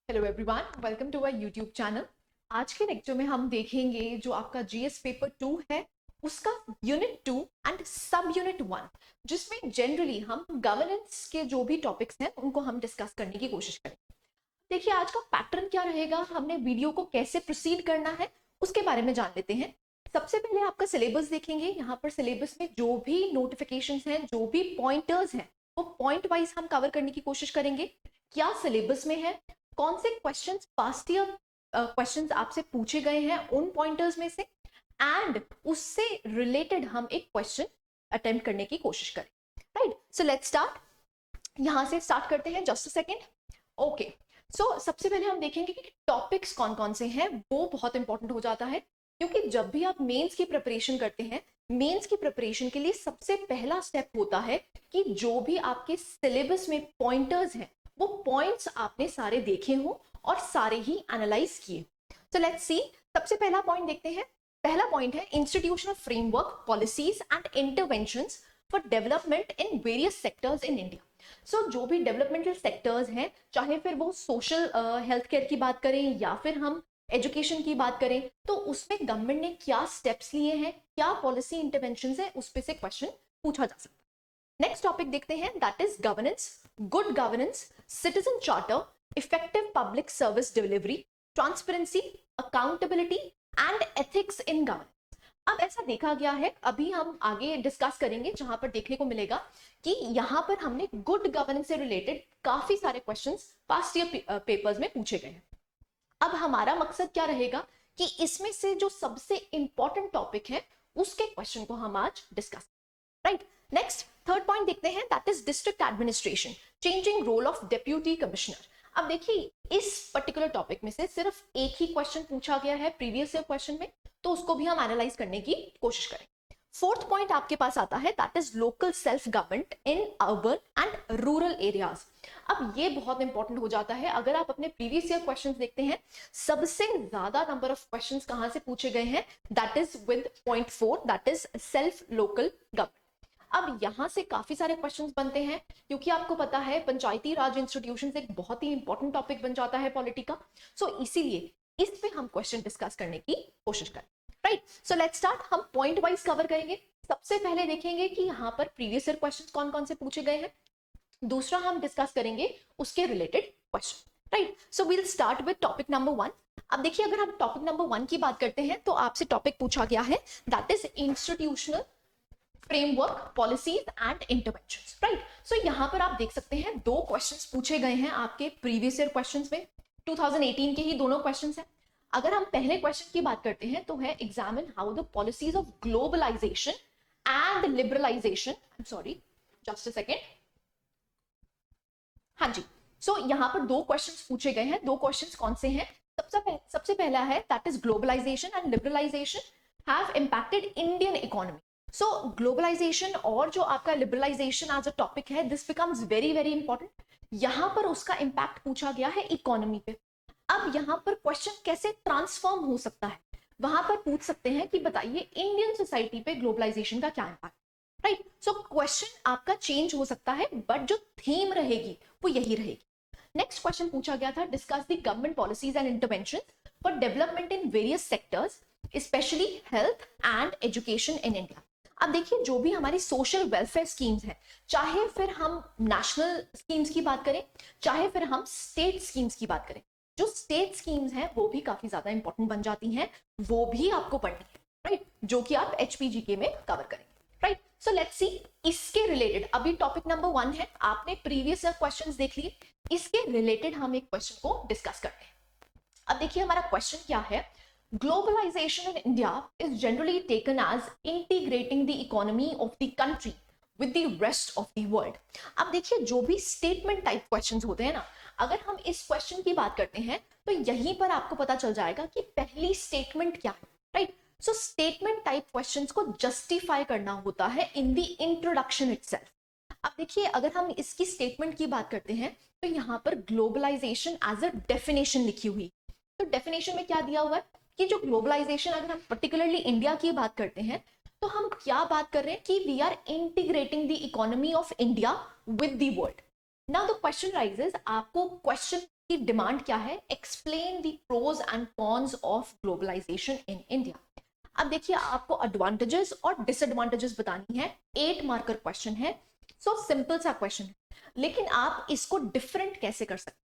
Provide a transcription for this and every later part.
Hello everyone, welcome to our YouTube channel. आज के lecture में हम देखेंगे जो आपका जीएस पेपर 2 है उसका यूनिट 2 एंड सब यूनिट 1, जिसमें जनरली हम गवर्नेंस के जो भी टॉपिक्स हैं उनको हम डिस्कस करने की कोशिश करेंगे। देखिए आज का पैटर्न क्या रहेगा, हमने वीडियो को कैसे प्रोसीड करना है उसके बारे में जान लेते हैं। सबसे पहले आपका सिलेबस देखेंगे। यहाँ पर सिलेबस में जो भी नोटिफिकेशंस हैं, जो भी पॉइंटर्स हैं, वो पॉइंट वाइज हम कवर करने की कोशिश करेंगे। क्या सिलेबस में है, कौन से क्वेश्चंस पास्ट ईयर क्वेश्चंस आपसे पूछे गए हैं उन पॉइंटर्स में से, एंड उससे रिलेटेड हम एक क्वेश्चन अटेम्प्ट करने की कोशिश करें। Right, so let's start. यहां से स्टार्ट करते हैं। Just a second. ओके, सो सबसे पहले हम देखेंगे कि टॉपिक्स कौन कौन से हैं। वो बहुत इंपॉर्टेंट हो जाता है क्योंकि जब भी आप मेंस की प्रिपरेशन करते हैं, मेंस की प्रिपरेशन के लिए सबसे पहला स्टेप होता है कि जो भी आपके सिलेबस में पॉइंटर्स हैं वो पॉइंट्स आपने सारे देखे हो और सारे ही एनालाइज किए। सो लेट्स सी, सबसे पहला पॉइंट देखते हैं। पहला पॉइंट है institutional framework, policies and interventions for development in various sectors in India. So जो भी डेवलपमेंटल सेक्टर्स हैं, चाहे फिर वो सोशल हेल्थ केयर की बात करें या फिर हम एजुकेशन की बात करें, तो उसमें गवर्नमेंट ने क्या स्टेप्स लिए हैं, क्या पॉलिसी इंटरवेंशंस है, उस पे से क्वेश्चन पूछा जा सकता है। नेक्स्ट टॉपिक देखते हैं, that is governance, good governance, citizen charter, effective public service delivery, transparency, accountability and ethics in governance. अब ऐसा देखा गया है, अभी हम आगे डिस्कस करेंगे, जहां पर देखने को मिलेगा कि यहां पर हमने गुड गवर्नेंस से रिलेटेड काफी सारे क्वेश्चंस पास्ट ईयर पेपर्स में पूछे गए हैं। अब हमारा मकसद क्या रहेगा कि इसमें से जो सबसे इंपॉर्टेंट टॉपिक है उसके क्वेश्चन को हम आज discuss. Right, next third point देखते हैं, that is district administration, changing role of deputy commissioner. अब देखिए इस पर्टिकुलर टॉपिक में से सिर्फ एक ही क्वेश्चन पूछा गया है प्रीवियस ईयर क्वेश्चन में, तो उसको भी हम एनालाइज करने की कोशिश करें। फोर्थ पॉइंट आपके पास आता है, that is local self government in urban and rural areas. अब ये बहुत इंपॉर्टेंट हो जाता है। अगर आप अपने प्रीवियस ईयर क्वेश्चंस देखते हैं, सबसे ज्यादा नंबर ऑफ क्वेश्चंस कहां से पूछे गए हैं, that is with point 4, that is self local government. अब यहां से काफी सारे क्वेश्चंस बनते हैं क्योंकि आपको पता है पंचायती राज इंस्टीट्यूशन एक बहुत ही इंपॉर्टेंट टॉपिक बन जाता है पॉलिटी का। सो इसीलिए इस पे हम क्वेश्चन डिस्कस करने की कोशिश करें। Right, so let's start. हम पॉइंट वाइज कवर करेंगे। सबसे पहले देखेंगे कि यहाँ पर प्रीवियस ईयर क्वेश्चंस कौन कौन से पूछे गए हैं। दूसरा हम डिस्कस करेंगे उसके related question. Right, so we'll start with topic number 1। अब देखिए अगर हम टॉपिक नंबर 1 की बात करते हैं तो आपसे टॉपिक पूछा गया है, that is institutional framework, policies and interventions. Right, so यहां पर आप देख सकते हैं दो क्वेश्चंस पूछे गए हैं आपके प्रीवियस ईयर क्वेश्चंस में। 2018 के ही दोनों क्वेश्चंस हैं। अगर हम पहले क्वेश्चन की बात करते हैं तो है examine how the policies of globalisation and liberalisation, I am sorry, just a second. हाँ जी, सो यहाँ पर दो क्वेश्चंस पूछे गए हैं। दो क्वेश्चंस कौन से हैं? सबसे पहला है, that is globalisation and liberalisation have impacted Indian economy. So globalisation और जो आपका लिबरलाइजेशन एज अ टॉपिक है, this becomes very very important. यहां पर उसका इंपैक्ट पूछा गया है इकोनॉमी पे। अब यहां पर क्वेश्चन कैसे ट्रांसफॉर्म हो सकता है, वहां पर पूछ सकते हैं कि बताइए इंडियन सोसाइटी पे ग्लोबलाइजेशन का क्या इंपैक्ट। राइट, सो क्वेश्चन आपका चेंज हो सकता है बट जो थीम रहेगी वो यही रहेगी। नेक्स्ट क्वेश्चन पूछा गया था, discuss the government policies and intervention for development in various sectors specially health and education in India. अब देखिए जो भी हमारी सोशल वेलफेयर स्कीम्स हैं, चाहे फिर हम नेशनल स्कीम्स की बात करें, चाहे फिर हम स्टेट स्कीम्स की बात करें, जो स्टेट स्कीम्स हैं वो भी काफी ज्यादा इंपॉर्टेंट बन जाती हैं, वो भी आपको पढ़नी है। राइट, जो कि आप एचपीजीके में कवर करेंगे। राइट, सो लेट्स सी इसके रिलेटेड, अभी टॉपिक नंबर 1 है, आपने प्रीवियस ईयर क्वेश्चंस देख लिए, इसके रिलेटेड हम एक क्वेश्चन को डिस्कस करते हैं। अब देखिए हमारा क्वेश्चन क्या है, globalisation in India is generally taken as integrating the economy of the country with the rest of the world. अब देखिए जो भी स्टेटमेंट टाइप क्वेश्चंस होते हैं ना, अगर हम इस क्वेश्चन की बात करते हैं तो यहीं पर आपको पता चल जाएगा कि पहली स्टेटमेंट क्या है। Right, so statement type questions को जस्टिफाई करना होता है इन द इंट्रोडक्शन इटसेल्फ। अब देखिए अगर हम इसकी स्टेटमेंट की बात करते हैं तो यहाँ पर ग्लोबलाइजेशन एज अ डेफिनेशन लिखी हुई, तो डेफिनेशन में क्या दिया हुआ है कि जो ग्लोबलाइजेशन, अगर हम पर्टिकुलरली इंडिया की बात करते हैं तो हम क्या बात कर रहे हैं कि we are integrating the economy of India with the world. Now the question rises, आपको क्वेश्चन की डिमांड क्या है, explain the pros and cons of globalisation in India. अब देखिए आपको एडवांटेजेस और डिसएडवांटेजेस बतानी है, 8 मार्कर क्वेश्चन है, सो सिंपल सा क्वेश्चन है, लेकिन आप इसको डिफरेंट कैसे कर सकते हैं।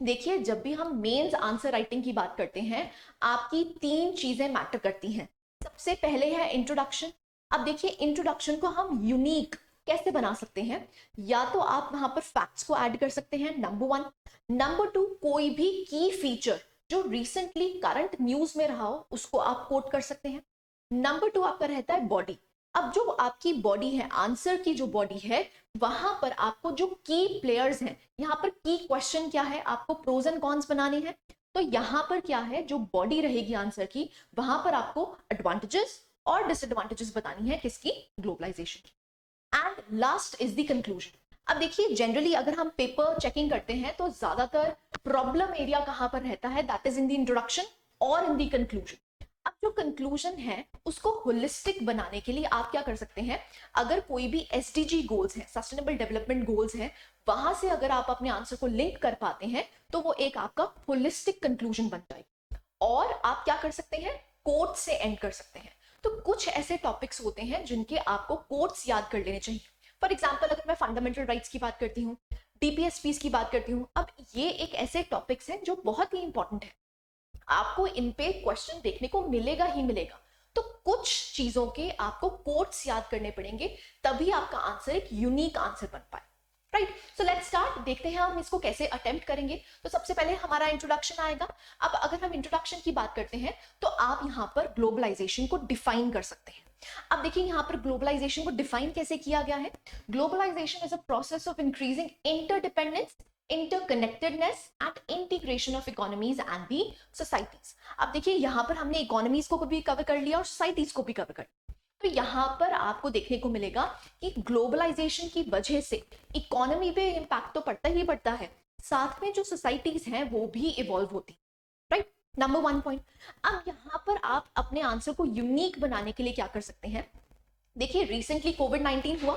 देखिए जब भी हम मेंस आंसर राइटिंग की बात करते हैं, आपकी 3 चीजें मैटर करती हैं। सबसे पहले है इंट्रोडक्शन। अब देखिए इंट्रोडक्शन को हम यूनिक कैसे बना सकते हैं, या तो आप वहां पर फैक्ट्स को ऐड कर सकते हैं, नंबर 1। नंबर 2, कोई भी की फीचर जो रिसेंटली करंट न्यूज में रहा हो उसको आप कोट कर सकते हैं। नंबर 2 आपका रहता है बॉडी। अब जो आपकी बॉडी है, आंसर की जो बॉडी है, वहां पर आपको जो की प्लेयर्स हैं, यहाँ पर की क्वेश्चन क्या है, आपको प्रोज एंड कॉन्स बनाने हैं। तो यहाँ पर क्या है, जो बॉडी रहेगी आंसर की, वहां पर आपको एडवांटेजेस और डिसएडवांटेजेस बतानी है किसकी, ग्लोबलाइजेशन की। And last is the conclusion. अब देखिए जनरली अगर हम पेपर चेकिंग करते हैं तो ज्यादातर प्रॉब्लम एरिया कहां पर रहता है, that is in the introduction और इन द कंक्लूजन। अब जो कंक्लूजन है उसको होलिस्टिक बनाने के लिए आप क्या कर सकते हैं, अगर कोई भी एसडीजी गोल्स है, सस्टेनेबल डेवलपमेंट गोल्स है, वहां से अगर आप अपने आंसर को लिंक कर पाते हैं तो वो एक आपका होलिस्टिक कंक्लूजन बन जाएगा। और आप क्या कर सकते हैं, कोट से एंड कर सकते हैं। तो कुछ ऐसे टॉपिक्स होते हैं जिनके आपको कोट्स याद कर लेने चाहिए। फॉर एग्जाम्पल अगर मैं फंडामेंटल राइट्स की बात करती हूँ, डीपीएसपीस की बात करती हूँ, अब ये एक ऐसे टॉपिक्स हैं जो बहुत ही इंपॉर्टेंट है, आपको इन पे क्वेश्चन देखने को मिलेगा ही मिलेगा। तो कुछ चीजों के आपको कोट्स याद करने पड़ेंगे, तभी आपका आंसर एक यूनिक आंसर बन पाए। राइट, सो लेट्स स्टार्ट, देखते हैं हम इसको कैसे अटेम्प्ट करेंगे। तो सबसे पहले हमारा इंट्रोडक्शन आएगा। अब अगर हम इंट्रोडक्शन की बात करते हैं तो आप यहाँ पर ग्लोबलाइजेशन को डिफाइन कर सकते हैं। अब देखिए यहाँ पर ग्लोबलाइजेशन को डिफाइन कैसे किया गया है, globalisation is a process of increasing interdependence, interconnectedness and integration of economies and the societies। अब देखिए यहाँ पर हमने इकोनॉमीज को भी कवर कर लिया और सोसाइटीज को भी कवर कर लिया। तो यहाँ पर आपको देखने को मिलेगा कि ग्लोबलाइजेशन की वजह से इकोनॉमी पे इम्पैक्ट तो पड़ता ही पड़ता है, साथ में जो सोसाइटीज हैं वो भी इवॉल्व होती है। Right, number 1 point. अब यहाँ पर आप अपने आंसर को यूनिक बनाने के लिए क्या कर सकते हैं, देखिए रिसेंटली कोविड-19 हुआ।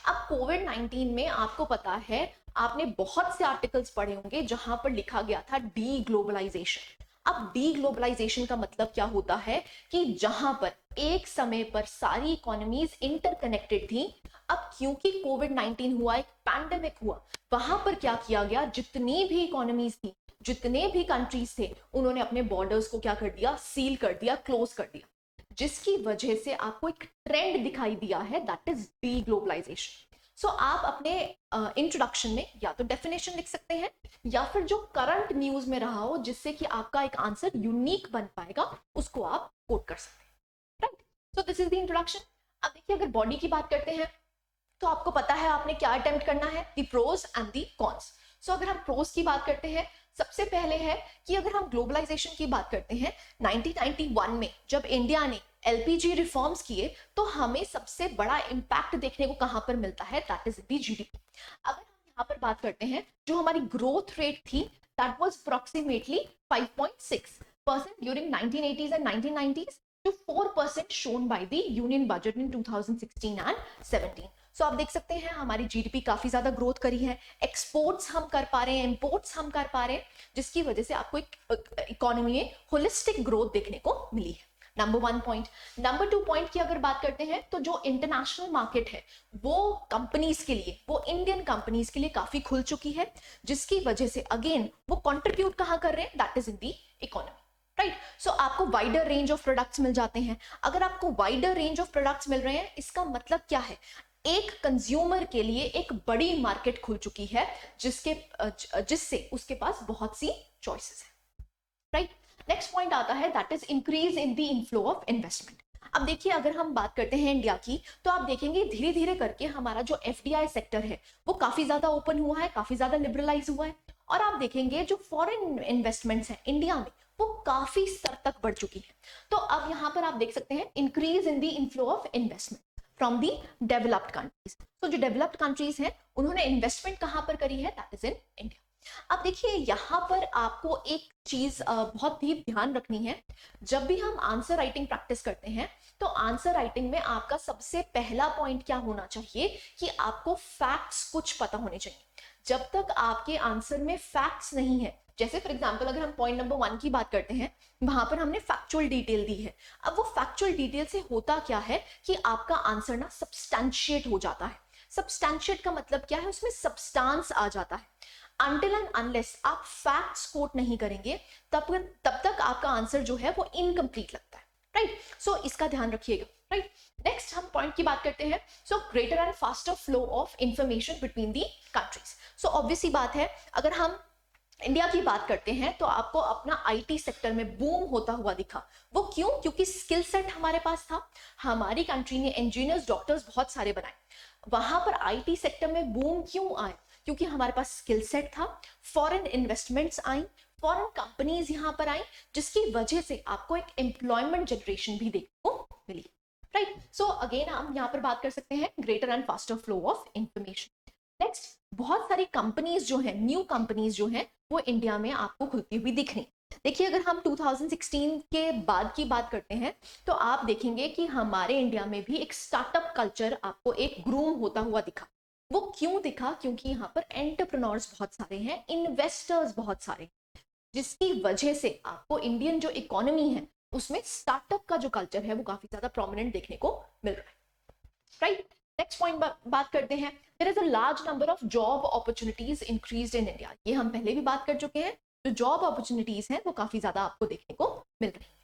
अब कोविड-19 में आपको पता है, आपने बहुत से आर्टिकल्स पढ़े होंगे जहां पर लिखा गया था डी ग्लोबलाइजेशन। अब डी ग्लोबलाइजेशन का मतलब क्या होता है कि जहां पर एक समय पर सारी इकोनॉमीज इंटरकनेक्टेड थी, अब क्योंकि कोविड-19 हुआ, एक पैंडेमिक हुआ, वहां पर क्या किया गया, जितनी भी इकोनॉमीज थी, जितने भी कंट्रीज थे, उन्होंने अपने बॉर्डर्स को क्या कर दिया, सील कर दिया, क्लोज कर दिया, जिसकी वजह से आपको एक ट्रेंड दिखाई दिया है, दैट इज डी ग्लोबलाइजेशन। सो आप अपने इंट्रोडक्शन में या तो डेफिनेशन लिख सकते हैं, या फिर जो करंट न्यूज में रहा हो जिससे कि आपका एक आंसर यूनिक बन पाएगा, उसको आप कोट कर सकते हैं। Right, so this is the introduction. अब देखिए अगर बॉडी की बात करते हैं तो आपको पता है आपने क्या अटेम्प्ट करना है, the pros and the cons. So अगर हम प्रोज की बात करते हैं, सबसे पहले है कि अगर हम ग्लोबलाइजेशन की बात करते हैं, 1991 में जब इंडिया ने एलपीजी रिफॉर्म्स किए तो हमें सबसे बड़ा इंपैक्ट देखने को कहां पर मिलता है, दैट इज द जीडीपी। अगर हम यहाँ पर बात करते हैं, जो हमारी ग्रोथ रेट थी that was approximately 5.6% during 1980s and 1990s to 4% shown by the union budget in 2016 and 17। सो आप देख सकते हैं हमारी जीडीपी काफी ज्यादा ग्रोथ करी है, एक्सपोर्ट्स हम कर पा रहे हैं, इंपोर्ट्स हम कर पा रहे हैं, जिसकी वजह से आपको एक इकोनॉमी में होलिस्टिक ग्रोथ देखने को मिली है। Number 1 point. नंबर 2 पॉइंट की अगर बात करते हैं तो जो इंटरनेशनल मार्केट है वो कंपनीज के लिए, वो इंडियन कंपनीज के लिए काफी खुल चुकी है, जिसकी वजह से अगेन वो कंट्रीब्यूट कहां कर रहे हैं, that is in the economy. Right, so आपको वाइडर रेंज ऑफ प्रोडक्ट्स मिल जाते हैं। अगर आपको वाइडर रेंज ऑफ प्रोडक्ट्स मिल रहे हैं, इसका मतलब क्या है, एक कंज्यूमर के लिए एक बड़ी मार्केट खुल चुकी है, जिससे उसके पास बहुत सी चॉइसेस है। राइट, नेक्स्ट पॉइंट आता है that is increase in the inflow of investment. अब देखिए अगर हम बात करते हैं इंडिया की, तो आप देखेंगे धीरे धीरे करके हमारा जो एफडीआई सेक्टर है वो काफी ज्यादा ओपन हुआ है, काफी ज्यादा लिबरलाइज हुआ है, और आप देखेंगे जो फॉरेन इन्वेस्टमेंट्स हैं इंडिया में वो काफी स्तर तक बढ़ चुकी है। तो अब यहाँ पर आप देख सकते हैं increase in the inflow of investment from the developed countries. तो जो डेवलप्ड कंट्रीज हैं उन्होंने इन्वेस्टमेंट कहां पर करी है, दैट इज इन इंडिया। अब देखिए यहाँ पर आपको एक चीज बहुत ही ध्यान रखनी है, जब भी हम आंसर राइटिंग प्रैक्टिस करते हैं तो आंसर राइटिंग में आपका सबसे पहला पॉइंट क्या होना चाहिए कि आपको फैक्ट्स कुछ पता होने चाहिए। जब तक आपके आंसर में फैक्ट्स नहीं है, जैसे फॉर एग्जांपल अगर हम पॉइंट नंबर 1 की बात करते हैं, वहां पर हमने फैक्चुअल डिटेल दी है। अब वो फैक्चुअल डिटेल से होता क्या है कि आपका आंसर ना सब्सटैंशिएट हो जाता है। सब्सटैंशिएट का मतलब क्या है, उसमें सब्सटेंस आ जाता है। अनटिल एंड अनलेस आप फैक्ट्स कोट नहीं करेंगे तब तक आपका आंसर जो है वो इनकम्प्लीट लगता है, राइट। सो इसका ध्यान रखिएगा, राइट। नेक्स्ट हम पॉइंट की बात करते हैं। So greater and faster flow of information between the countries. So obvious सी बात है, अगर हम इंडिया की बात करते हैं तो आपको अपना आईटी सेक्टर में बूम होता हुआ दिखा। वो क्यों? क्योंकि स्किल सेट हमारे पास था, हमारी कंट्री ने इंजीनियर्स डॉक्टर्स बहुत सारे बनाए। वहां पर आईटी सेक्टर में बूम क्यों आया? क्योंकि हमारे पास स्किल सेट था, फॉरेन इन्वेस्टमेंट्स आई, फॉरेन कंपनीज यहां पर आई, जिसकी वजह से आपको एक एम्प्लॉयमेंट जनरेशन भी देखने को मिली, राइट। सो अगेन हम यहां पर बात कर सकते हैं greater and faster flow of information. Next, बहुत सारी कंपनीज जो है, न्यू कंपनीज जो है वो इंडिया में आपको खुलती हुई दिख रही। देखिए अगर हम 2016 के बाद की बात करते हैं तो आप देखेंगे कि हमारे इंडिया में भी एक स्टार्टअप कल्चर आपको एक ग्रूम होता हुआ दिखा। वो क्यों दिखा? क्योंकि यहाँ पर एंटरप्रेन्योर्स बहुत सारे हैं, इन्वेस्टर्स बहुत सारे हैं, जिसकी वजह से आपको इंडियन जो इकोनॉमी है उसमें स्टार्टअप का जो कल्चर है वो काफी ज्यादा प्रोमिनेंट देखने को मिल रहा है, राइट। नेक्स्ट पॉइंट बात करते हैं, there is a large number of job opportunities increased in India. ये हम पहले भी बात कर चुके हैं, जो जॉब अपॉर्चुनिटीज हैं वो काफी ज्यादा आपको देखने को मिल रही है,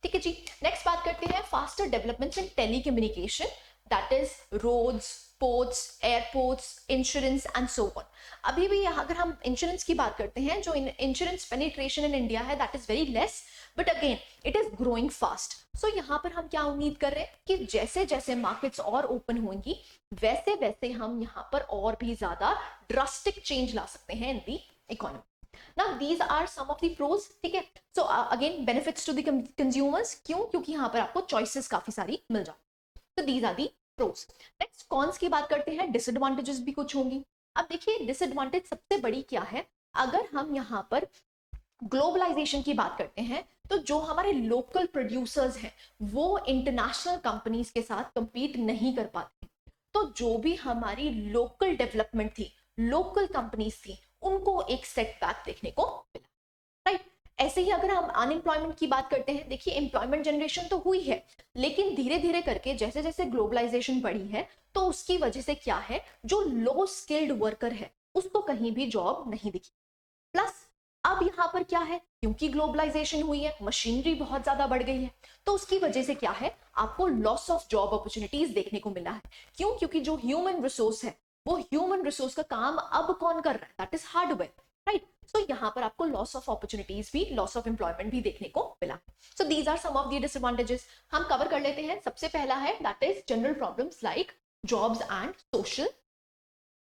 ठीक है जी। नेक्स्ट बात करते हैं faster developments in telecommunication, that is roads, ports, airports, insurance and so on. अभी भी अगर हम इंश्योरेंस की बात करते हैं, जो इंश्योरेंस पेनिट्रेशन इन इंडिया है that is very less, but again it is growing fast. So यहाँ पर हम क्या उम्मीद कर रहे हैं कि जैसे जैसे मार्केट्स और ओपन होंगी वैसे वैसे हम यहाँ पर और भी ज्यादा ड्रास्टिक चेंज ला सकते हैं इन the economy. Now these are some of the pros, ठीक है। So again benefits to the consumers, क्यों? क्योंकि यहाँ पर आपको choices काफी सारी मिल जाती। So these are the pros. Next cons की बात करते हैं, disadvantages भी कुछ होंगी। अब देखिए disadvantage सबसे बड़ी क्या है, अगर हम यहाँ पर ग्लोबलाइजेशन की बात करते हैं तो जो हमारे लोकल प्रोड्यूसर्स हैं वो इंटरनेशनल कंपनीज के साथ compete नहीं कर पाते, तो जो भी हमारी लोकल डेवलपमेंट थी, लोकल कंपनीज थी, उनको एक सेटबैक देखने को मिला, राइट। ऐसे ही अगर हम अनएम्प्लॉयमेंट की बात करते हैं, देखिए एम्प्लॉयमेंट जनरेशन तो हुई है, लेकिन धीरे धीरे करके जैसे जैसे ग्लोबलाइजेशन बढ़ी है तो उसकी वजह से क्या है, जो लो स्किल्ड वर्कर है उसको कहीं भी जॉब नहीं दिखी। प्लस अब यहाँ पर क्या है, क्योंकि ग्लोबलाइजेशन हुई है, मशीनरी बहुत ज्यादा बढ़ गई है, तो उसकी वजह से क्या है, आपको लॉस ऑफ जॉब अपॉर्चुनिटीज देखने को मिला है। क्यों? क्योंकि जो ह्यूमन रिसोर्स है वो ह्यूमन रिसोर्स का काम अब कौन कर रहा है, that is hardware, right. So यहाँ पर आपको लॉस ऑफ अपॉर्चुनिटीज भी, लॉस ऑफ एम्प्लॉयमेंट भी देखने को मिला। So these are some of the disadvantages. हम कवर कर लेते हैं। सबसे पहला है that is general problems like jobs and social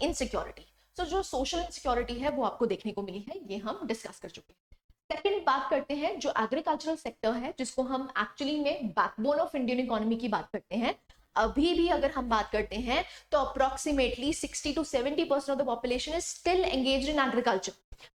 insecurity. So जो सोशल इनसिक्योरिटी है वो आपको देखने को मिली है, ये हम डिस्कस कर चुके हैं। सेकंड बात करते हैं जो एग्रीकल्चरल सेक्टर है, जिसको हम एक्चुअली में बैकबोन ऑफ इंडियन इकोनॉमी की बात करते हैं। अभी भी अगर हम बात करते हैं तो approximately 60 to 70% of the population is still engaged in agriculture,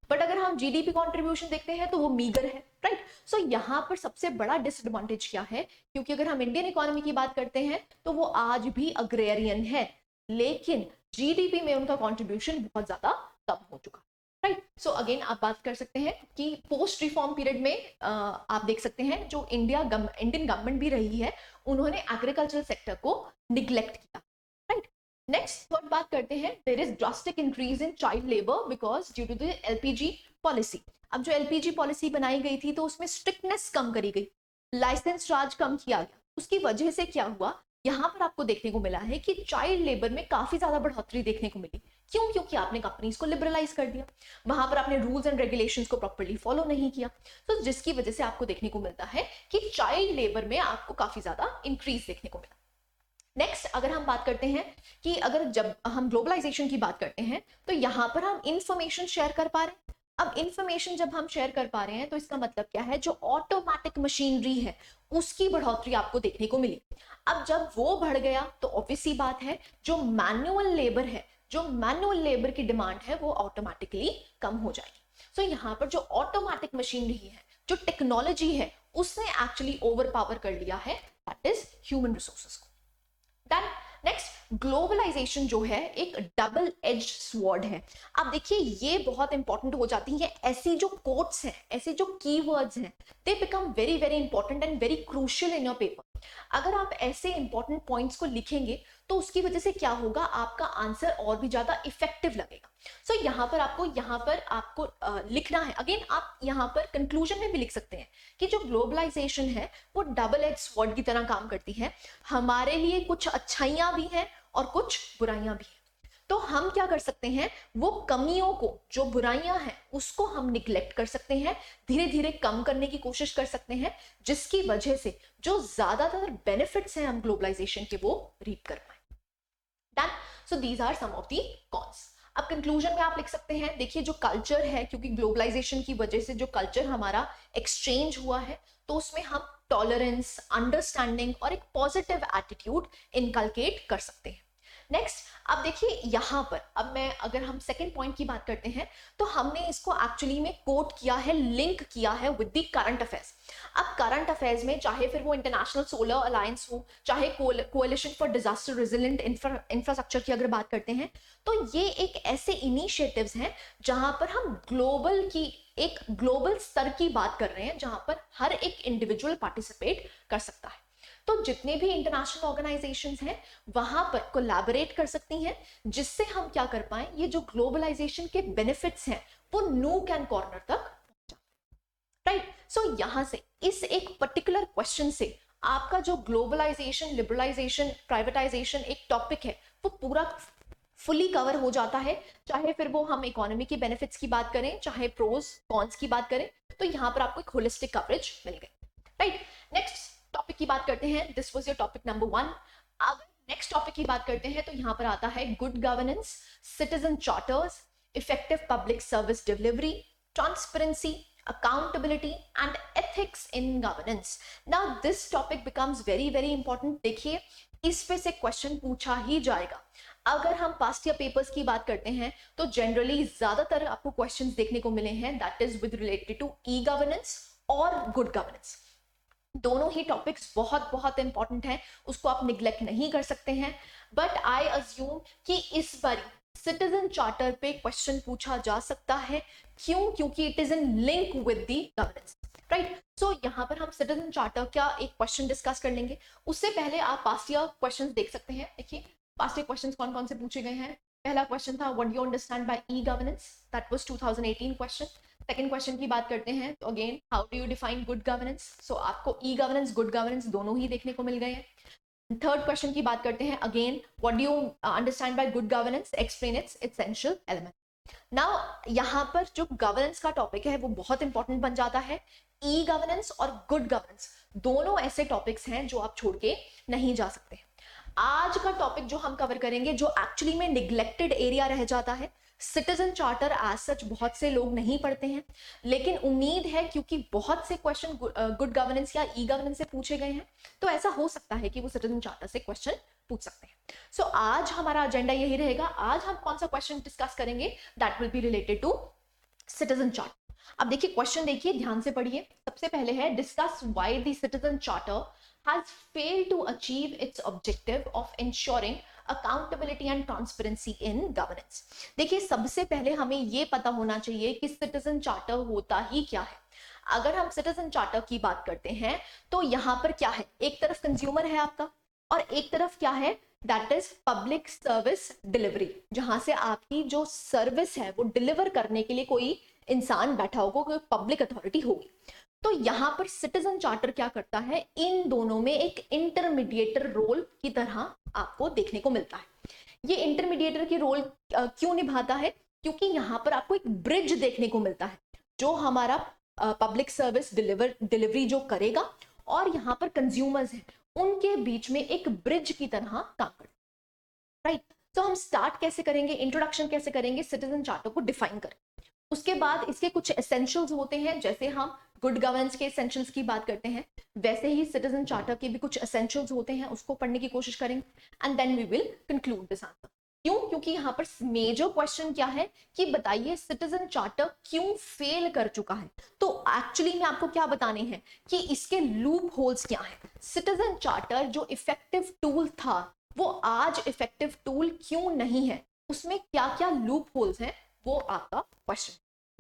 but अगर हम जीडीपी कंट्रीब्यूशन देखते हैं तो वो मीगर है, राइट। सो यहाँ पर सबसे बड़ा डिसएडवांटेज क्या है, क्योंकि अगर हम इंडियन इकोनॉमी की बात करते हैं तो वो आज भी अग्रेरियन है, लेकिन जीडीपी में उनका कंट्रीब्यूशन बहुत ज्यादा कम हो चुका, राइट। सो अगेन आप बात कर सकते हैं कि पोस्ट रिफॉर्म पीरियड में आप देख सकते हैं जो इंडियन गवर्नमेंट भी रही है, उन्होंने एग्रीकल्चरल सेक्टर को निग्लेक्ट किया, राइट। नेक्स्ट थर्ड बात करते हैं, there is drastic increase in child labour because due to the LPG policy. अब जो एलपीजी पॉलिसी बनाई गई थी तो उसमें स्ट्रिक्टनेस कम करी गई, लाइसेंस चार्ज कम किया गया, उसकी वजह से क्या हुआ, यहाँ पर आपको देखने को मिला है कि चाइल्ड लेबर में काफी ज्यादा बढ़ोतरी देखने को मिली। क्यों? क्योंकि आपने कंपनीज को लिबरलाइज कर दिया, वहां पर आपने रूल्स एंड रेगुलेशंस को प्रॉपर्ली फॉलो नहीं किया, तो जिसकी वजह से आपको देखने को मिलता है कि चाइल्ड लेबर में आपको काफी ज्यादा इंक्रीज देखने को मिला। नेक्स्ट अगर हम बात करते हैं कि अगर जब हम ग्लोबलाइजेशन की बात करते हैं तो यहाँ पर हम इंफॉर्मेशन शेयर कर पा रहे हैं। अब इंफॉर्मेशन जब हम शेयर कर पा रहे हैं तो इसका मतलब क्या है, जो ऑटोमेटिक मशीनरी है उसकी बढ़ोतरी आपको देखने को मिली। अब जब वो बढ़ गया तो ऑब्वियस सी बात है जो मैनुअल लेबर है, जो मैनुअल लेबर की डिमांड है वो ऑटोमेटिकली कम हो जाएगी। सो यहाँ पर जो ऑटोमेटिक मशीनरी है, जो टेक्नोलॉजी है, उसने एक्चुअली ओवर पावर कर लिया है दैट इज ह्यूमन रिसोर्सेज को। Then नेक्स्ट, ग्लोबलाइजेशन जो है एक डबल एज स्वॉर्ड है। अब देखिए ये बहुत इंपॉर्टेंट हो जाती है, ऐसी जो कोट्स हैं, ऐसे जो कीवर्ड्स हैं, they become very very important and very crucial in your paper. अगर आप ऐसे इंपॉर्टेंट पॉइंट्स को लिखेंगे तो उसकी वजह से क्या होगा, आपका आंसर और भी ज्यादा इफेक्टिव लगेगा। सो यहाँ पर आपको लिखना है। अगेन आप यहाँ पर कंक्लूजन में भी लिख सकते हैं कि जो ग्लोबलाइजेशन है वो डबल एज स्वॉर्ड की तरह काम करती है। हमारे लिए कुछ अच्छाइयां भी हैं और कुछ बुराइयां भी हैं। तो हम क्या कर सकते हैं, वो कमियों को, जो बुराइयां हैं उसको हम निग्लेक्ट कर सकते हैं, धीरे धीरे कम करने की कोशिश कर सकते हैं, जिसकी वजह से जो ज्यादातर बेनिफिट्स हैं हम ग्लोबलाइजेशन के वो रीप कर पाए। Done. So these are some of the cons. अब कंक्लूजन में आप लिख सकते हैं, देखिए जो कल्चर है, क्योंकि ग्लोबलाइजेशन की वजह से जो कल्चर हमारा एक्सचेंज हुआ है, तो उसमें हम टॉलरेंस, अंडरस्टैंडिंग और एक पॉजिटिव एटीट्यूड इनकलकेट कर सकते हैं। नेक्स्ट, अब देखिए यहां पर, अगर हम सेकंड पॉइंट की बात करते हैं, तो हमने इसको एक्चुअली में कोट किया है, लिंक किया है विद द करंट अफेयर्स। अब करंट अफेयर्स में चाहे फिर वो इंटरनेशनल सोलर अलायंस हो, चाहे कोalition फॉर डिजास्टर रेजिलिएंट इंफ्रास्ट्रक्चर की अगर बात करते हैं, तो ये एक ऐसे इनिशिएटिव्स हैं जहां पर हम एक ग्लोबल स्तर की बात कर रहे हैं, जहां पर हर एक इंडिविजुअल पार्टिसिपेट कर सकता है। तो जितने भी इंटरनेशनल ऑर्गेनाइजेशंस हैं वहां पर कोलैबोरेट कर सकती हैं, जिससे हम क्या कर पाए, ये जो ग्लोबलाइजेशन के बेनिफिट्स हैं वो नूक एंड कॉर्नर तक पहुंचा। राइट। सो यहां से इस एक पर्टिकुलर क्वेश्चन से आपका जो ग्लोबलाइजेशन, लिबरलाइजेशन, प्राइवेटाइजेशन एक टॉपिक है वो पूरा फुली कवर हो जाता है। चाहे फिर वो हम इकोनॉमी की बेनिफिट्स की बात करें, चाहे प्रोज कॉन्स की बात करें, तो यहां पर आपको एक होलिस्टिक कवरेज मिल गई। राइट। नेक्स्ट टॉपिक की बात करते हैं। This was your topic number 1। अब नेक्स्ट टॉपिक की बात करते हैं तो यहां पर आता है good governance, citizen charters, effective public service delivery, transparency, accountability and ethics in governance. Now this topic becomes very very important. देखिए इस पे से क्वेश्चन पूछा ही जाएगा। अगर हम पास्ट ईयर पेपर्स की बात करते हैं तो जनरली ज्यादातर आपको क्वेश्चंस देखने को मिले हैं that is with related to e governance और गुड गवर्नेंस। दोनों ही टॉपिक्स बहुत बहुत इंपॉर्टेंट हैं, उसको आप निग्लेक्ट नहीं कर सकते हैं। बट आई अज्यूम कि इस बार सिटीजन चार्टर पे क्वेश्चन पूछा जा सकता है। क्यों? क्योंकि it is in link with the governance. Right. So यहाँ पर हम सिटीजन चार्टर का एक क्वेश्चन डिस्कस कर लेंगे। उससे पहले आप पास्ट ईयर क्वेश्चंस देख सकते हैं। देखिए पास्ट ईयर क्वेश्चंस कौन कौन से पूछे गए हैं। पहला क्वेश्चन था what do you understand by e governance, that was 2018 question. Second question की बात करते हैं तो again how do you define good governance. So आपको ई गवर्नेंस, गुड गवर्नेंस दोनों ही देखने को मिल गए हैं। थर्ड क्वेश्चन की बात करते हैं, again what do you understand bye good governance, explain it's essential element. Now यहाँ पर जो गवर्नेंस का टॉपिक है वो बहुत इंपॉर्टेंट बन जाता है। ई गवर्नेंस और गुड गवर्नेंस दोनों ऐसे टॉपिक्स हैं जो आप छोड़ के नहीं जा सकते। आज का टॉपिक जो हम कवर करेंगे, जो एक्चुअली में निग्लेक्टेड एरिया रह जाता है, सिटीजन चार्टर एज सच बहुत से लोग नहीं पढ़ते हैं, लेकिन उम्मीद है क्योंकि बहुत से क्वेश्चन गुड गवर्नेंस या ई गवर्नेंस से पूछे गए हैं, तो ऐसा हो सकता है कि वो सिटीजन चार्टर से क्वेश्चन पूछ सकते हैं। सो आज हमारा एजेंडा यही रहेगा। आज हम कौन सा क्वेश्चन डिस्कस करेंगे, that will be related to citizen charter. अब देखिए क्वेश्चन देखिए, ध्यान से पढ़िए। सबसे पहले है discuss why the citizen charter has failed to achieve its objective of ensuring accountability and transparency in governance. देखिए सबसे पहले हमें ये पता होना चाहिए कि सिटीजन चार्टर होता ही क्या है। अगर हम सिटीजन चार्टर की बात करते हैं तो यहाँ पर क्या है, एक तरफ कंज्यूमर है आपका और एक तरफ क्या है, that is public service delivery, जहां से आपकी जो सर्विस है वो डिलीवर करने के लिए कोई इंसान बैठा होगा, कोई पब्लिक अथॉरिटी होगी। तो यहां पर सिटीजन चार्टर क्या करता है, इन दोनों में एक इंटरमीडिएटर रोल की तरह आपको देखने को मिलता है। ये इंटरमीडिएटर की रोल क्यों निभाता है, क्योंकि यहां पर आपको एक ब्रिज देखने को मिलता है जो हमारा पब्लिक सर्विस डिलीवरी जो करेगा और यहाँ पर कंज्यूमर्स हैं उनके बीच में एक ब्रिज की तरह काम करता है। राइट। तो हम स्टार्ट कैसे करेंगे, इंट्रोडक्शन कैसे करेंगे, सिटीजन चार्टर को डिफाइन करें। उसके बाद इसके कुछ एसेंशियल्स होते हैं, जैसे हम गुड गवर्नेंस के एसेंशियल्स की बात करते हैं वैसे ही सिटीजन चार्टर के भी कुछ एसेंशियल्स होते हैं, उसको पढ़ने की कोशिश करेंगे and then we will conclude this answer. क्यों? क्योंकि यहाँ पर मेजर क्वेश्चन क्या है कि बताइए सिटीजन चार्टर क्यों फेल कर चुका है। तो एक्चुअली में आपको क्या बताने हैं कि इसके लूप होल्स क्या है। सिटीजन चार्टर जो इफेक्टिव टूल था वो आज इफेक्टिव टूल क्यों नहीं है, उसमें क्या क्या लूप होल्स हैं, वो आपका question,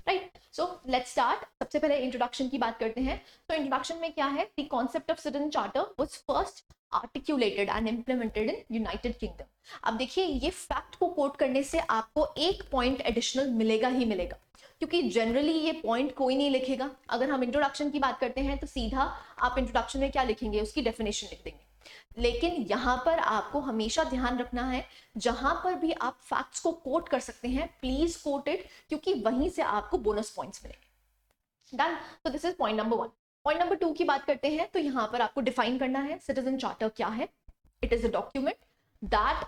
right. So let's start. सबसे पहले इंट्रोडक्शन की बात करते हैं। तो इंट्रोडक्शन में क्या है, the concept of citizen charter was first articulated and implemented in United kingdom. अब देखिए, ये फैक्ट को कोट करने से आपको एक पॉइंट एडिशनल मिलेगा ही मिलेगा, क्योंकि जनरली ये पॉइंट कोई नहीं लिखेगा। अगर हम इंट्रोडक्शन की बात करते हैं तो सीधा आप इंट्रोडक्शन में क्या लिखेंगे, उसकी डेफिनेशन लिख देंगे। लेकिन यहाँ पर आपको हमेशा ध्यान रखना है, जहां पर भी आप फैक्ट्स को कोट कर सकते हैं, प्लीज कोट इट, क्योंकि वहीं से आपको बोनस पॉइंट्स मिलेंगे। डन। तो this is point number 1। Point number 2 की बात करते हैं। तो यहाँ पर आपको डिफाइन करना है सिटीजन चार्टर क्या है। It is a document that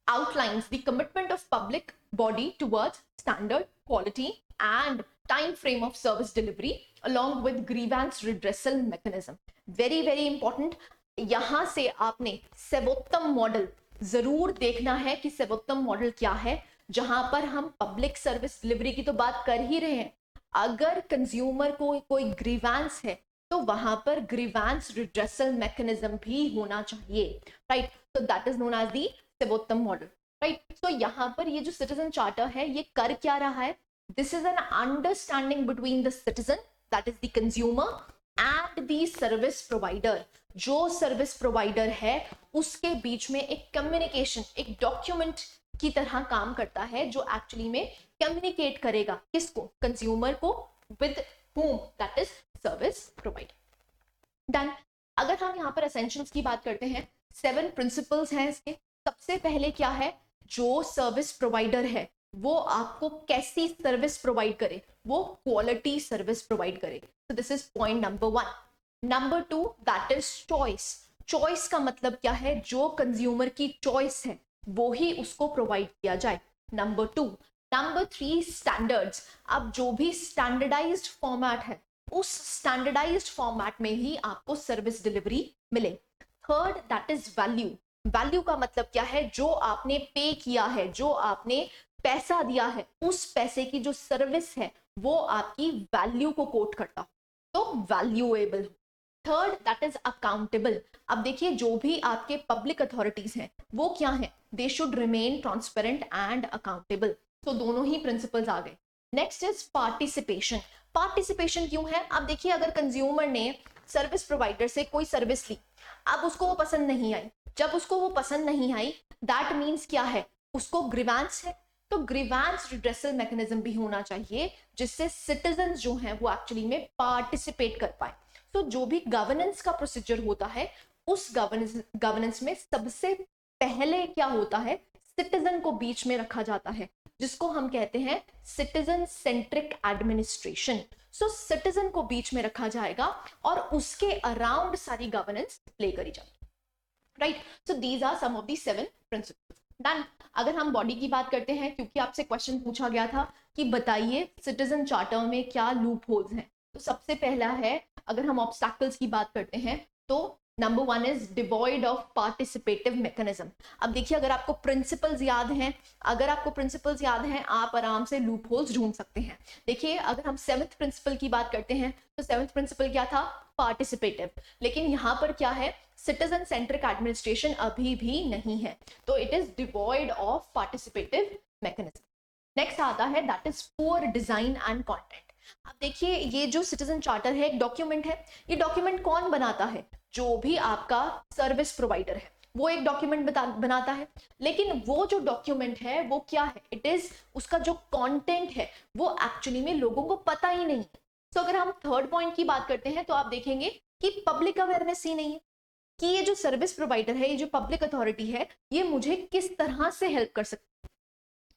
outlines the commitment of public body towards standard, quality and time frame of service delivery along with grievance redressal mechanism. Very very important। यहां से आपने सर्वोत्तम model जरूर देखना है कि सर्वोत्तम मॉडल क्या है, जहां पर हम पब्लिक सर्विस डिलीवरी की तो बात कर ही रहे हैं। अगर कंज्यूमर को कोई ग्रीवांस है तो वहां पर ग्रीवांस रिड्रेसल मैकेनिज्म भी होना चाहिए, राइट। तो that is known as the सर्वोत्तम मॉडल, राइट। तो यहाँ पर ये जो सिटीजन चार्टर है, ये कर क्या रहा है, this is an understanding between the citizen, that is the consumer, and the service provider. जो सर्विस प्रोवाइडर है उसके बीच में एक कम्युनिकेशन, एक डॉक्यूमेंट की तरह काम करता है, जो एक्चुअली में कम्युनिकेट करेगा किसको, कंज्यूमर को, with whom, that is service provider. Done. अगर हम यहाँ पर एसेंशियल्स की बात करते हैं, 7 प्रिंसिपल्स हैं इसके। सबसे पहले क्या है, जो सर्विस प्रोवाइडर है वो आपको कैसी सर्विस प्रोवाइड करे, वो क्वालिटी सर्विस प्रोवाइड करे। तो this is point number 1। Number 2 that is choice. Choice का मतलब क्या है, जो कंज्यूमर की चॉइस है वो ही उसको प्रोवाइड किया जाए। नंबर 2। Number 3 standards. अब जो भी स्टैंडर्डाइज्ड फॉर्मेट है, उस स्टैंडर्डाइज्ड फॉर्मेट में ही आपको सर्विस डिलीवरी मिले। Third that is value. Value का मतलब क्या है, जो आपने पे किया है, जो आपने पैसा दिया है, उस पैसे की जो सर्विस है वो आपकी वैल्यू को कोट करता हो, तो valuable. Third that is accountable. अब देखिए, जो भी आपके पब्लिक अथॉरिटीज हैं वो क्या है, they should remain transparent and accountable. तो दोनों ही प्रिंसिपल्स आ गए। Next is participation. पार्टिसिपेशन क्यों है, अब देखिए, अगर कंज्यूमर ने सर्विस प्रोवाइडर से कोई सर्विस ली, अब उसको वो पसंद नहीं आई, जब उसको वो पसंद नहीं आई, दैट मीन्स क्या है, उसको ग्रीवांस है। तो ग्रीवांस रिड्रेसल मैकेनिज्म भी होना चाहिए, जिससे सिटीजन्स जो हैं वो एक्चुअली में पार्टिसिपेट कर पाए। तो जो भी गवर्नेंस का प्रोसीजर होता है, उस गवर्नेंस में सबसे पहले क्या होता है, सिटीजन को बीच में रखा जाता है, जिसको हम कहते हैं सिटीजन सेंट्रिक एडमिनिस्ट्रेशन। सो सिटीजन को बीच में रखा जाएगा और उसके अराउंड सारी गवर्नेंस प्ले करी जाएगी, right. So these are some of the 7 principles. Done. अगर हम बॉडी की बात करते हैं, क्योंकि आपसे क्वेश्चन पूछा गया था कि बताइए सिटीजन चार्टर में क्या लूप होल्स हैं, तो सबसे पहला है, अगर हम ऑब्स्टैकल्स की बात करते हैं, तो number 1 is devoid of participative mechanism. अब देखिए, अगर आपको प्रिंसिपल्स याद हैं, आप आराम से लूप होल्स ढूंढ सकते हैं। देखिए, अगर हम 7th प्रिंसिपल की बात करते हैं, तो 7th प्रिंसिपल क्या था, पार्टिसिपेटिव। लेकिन यहाँ पर क्या है, सिटीजन सेंट्रिक एडमिनिस्ट्रेशन अभी भी नहीं है, तो it is devoid of participative mechanism. Next आता है that is poor design and content. अब देखिए, ये जो सिटीजन चार्टर है, एक डॉक्यूमेंट है। ये डॉक्यूमेंट कौन बनाता है, जो भी आपका सर्विस प्रोवाइडर है वो एक डॉक्यूमेंट बनाता है। लेकिन वो जो डॉक्यूमेंट है वो क्या है, इट इज, उसका जो कंटेंट है वो एक्चुअली में लोगों को पता ही नहीं। तो अगर हम थर्ड पॉइंट की बात करते हैं, तो आप देखेंगे कि पब्लिक अवेयरनेस ही नहीं है कि ये जो सर्विस प्रोवाइडर है, ये जो पब्लिक अथॉरिटी है, ये मुझे किस तरह से हेल्प कर सकती है।